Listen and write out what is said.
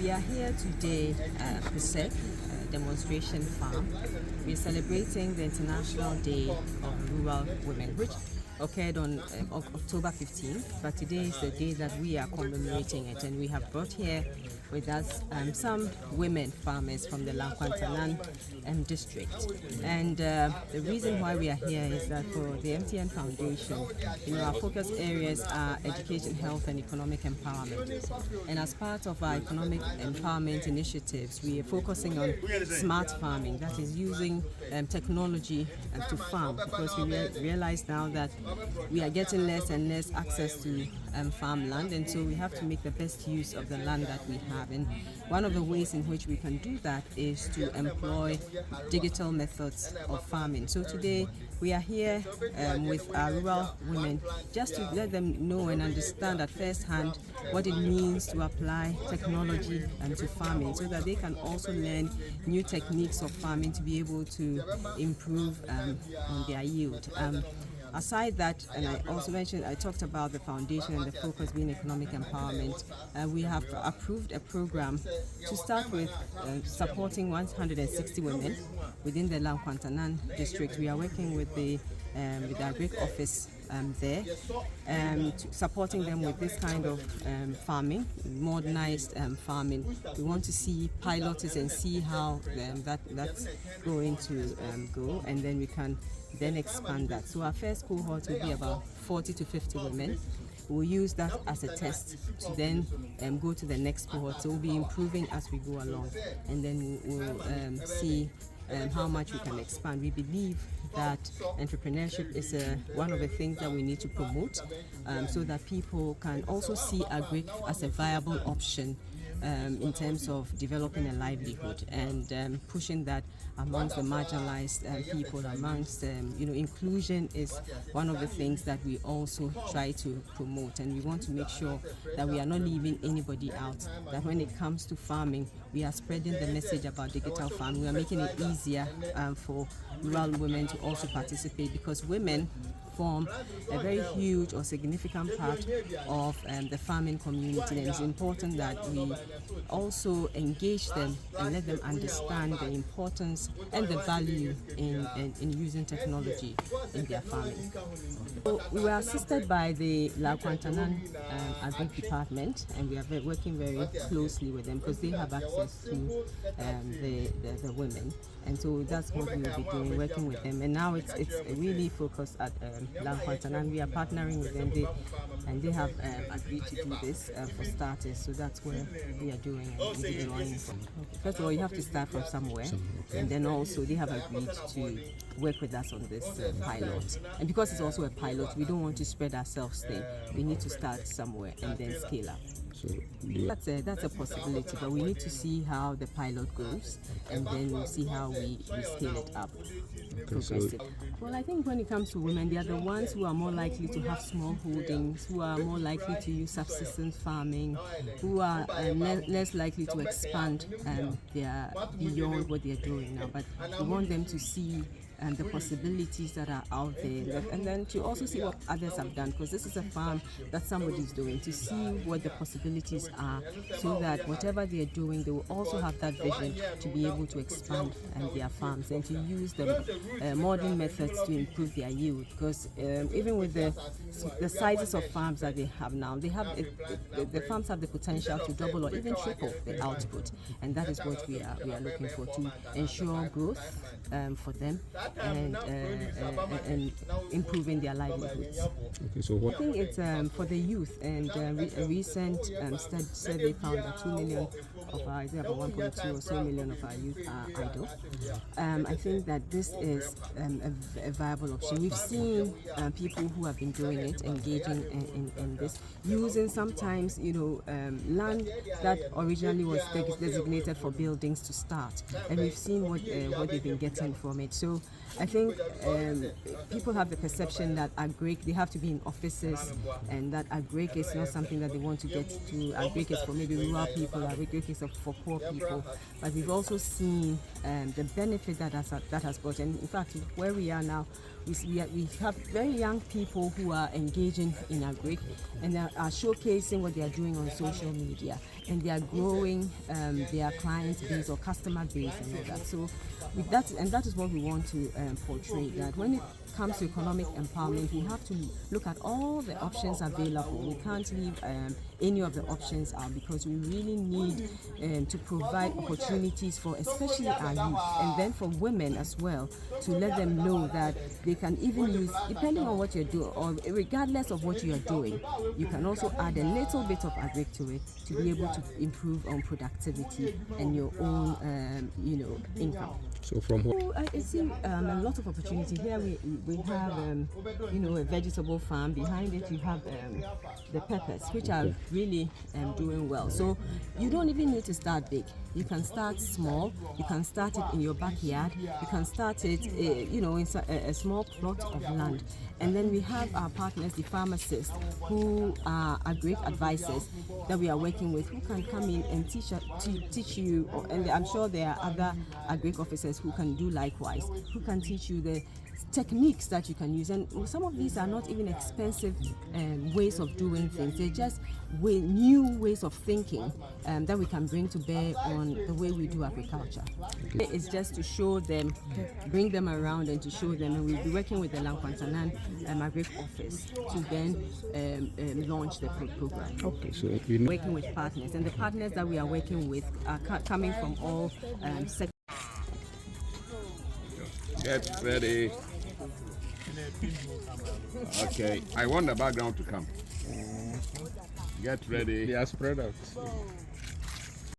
We are here today at the demonstration farm. We are celebrating the International Day of Rural Women, which occurred on October 15th, but today is the day that we are commemorating it, and we have brought here with us some women farmers from the Lankwantanan district. And the reason why we are here is that for the MTN Foundation, our focus areas are education, health, and economic empowerment. And as part of our economic empowerment initiatives, we are focusing on smart farming, that is using technology to farm, because we realize now that we are getting less and less access to farmland, and so we have to make the best use of the land that we have. And one of the ways in which we can do that is to employ digital methods of farming. So today we are here with our rural women just to let them know and understand at first hand what it means to apply technology to farming, so that they can also learn new techniques of farming to be able to improve on their yield. Aside that, and I also mentioned, I talked about the foundation and the focus being economic empowerment. We have approved a program to start with supporting 160 women within the Lankwantanan district. We are working with the agric office there, supporting them with this kind of farming, modernized farming. We want to see pilots and see how that's going to go, and then we can then expand that. So our first cohort will be about 40 to 50 women. We'll use that as a test to then go to the next cohort. So we'll be improving as we go along, and then we'll see how much we can expand. We believe that entrepreneurship is one of the things that we need to promote, so that people can also see agric as a viable option in terms of developing a livelihood, and pushing that amongst the marginalized people, amongst inclusion is one of the things that we also try to promote, and we want to make sure that we are not leaving anybody out, that when it comes to farming, we are spreading the message about digital farming. We are making it easier for rural women to also participate, because women form a very huge or significant part of the farming community, and it's important that we also engage them and let them understand the importance and the value in using technology in their farming. So we were assisted by the Lankwantanan Agric Department, and we are working very closely with them because they have access to the women, and so that's what we will be doing, working with them. And now it's really focused at Lankwantanan. We are partnering with them, and they have agreed to do this for starters. So that's where we are doing it. First of all, you have to start from somewhere, and then also they have agreed to work with us on this pilot. And because it's also a pilot, we don't want to spread ourselves thin. We need to start somewhere and then scale up. So that's a possibility, but we need to see how the pilot goes, and then we'll see how we scale it up. Progressive. Well, I think when it comes to women, they are the ones who are more likely to have small holdings, who are more likely to use subsistence farming, who are less likely to expand beyond what they're doing now. But we want them to see the possibilities that are out there, and then to also see what others have done, because this is a farm that somebody's doing, to see what the possibilities are, so that whatever they're doing, they will also have that vision to be able to expand their farms and to use the modern methods to improve their yield. Because even with the sizes of farms that they have now, the farms have the potential to double or even triple the output, and that is what we are looking for, to ensure growth for them, and improving their livelihoods. Okay, so what? I think it's for the youth, and a recent survey found that 2 million of our, about 1.2 or so million of our youth are idle. I think that this is a viable option. We've seen people who have been doing it, engaging in this, using sometimes land that originally was designated for buildings to start, and we've seen what they've been getting from it. So I think people have the perception that agric, they have to be in offices, and that agric is not something that they want to get to. Agric is for maybe rural people, agric is for poor people. But we've also seen the benefit that has brought. And in fact, where we are now, we have very young people who are engaging in agric and are showcasing what they are doing on social media, and they are growing their client base or customer base and all that. So with that, and that is what we want to portray, that when it comes to economic empowerment, we have to look at all the options available. We can't leave any of the options out, because we really need to provide opportunities for especially our youth, and then for women as well, to let them know that they can even use, depending on what you're doing, or regardless of what you're doing, you can also add a little bit of agric to it to be able to improve on productivity and your own income. So from what? I see a lot of opportunity here. We have a vegetable farm. Behind it you have the peppers, which are really doing well. So you don't even need to start big. You can start small. You can start it in your backyard. You can start it in a small plot of land. And then we have our partners, the pharmacists, who are agric advisors that we are working with, who can come in and teach you, and I'm sure there are other agric officers who can do likewise, who can teach you the techniques that you can use. And some of these are not even expensive ways of doing things. They're just new ways of thinking that we can bring to bear on the way we do agriculture. It's just to show them, bring them around and to show them, and we'll be working with the Lankwansanan Agric office to then launch the program. Okay, so working with partners, and the partners that we are working with are coming from all sectors. Get ready. Okay, I want the background to come. Get ready. they are spread out.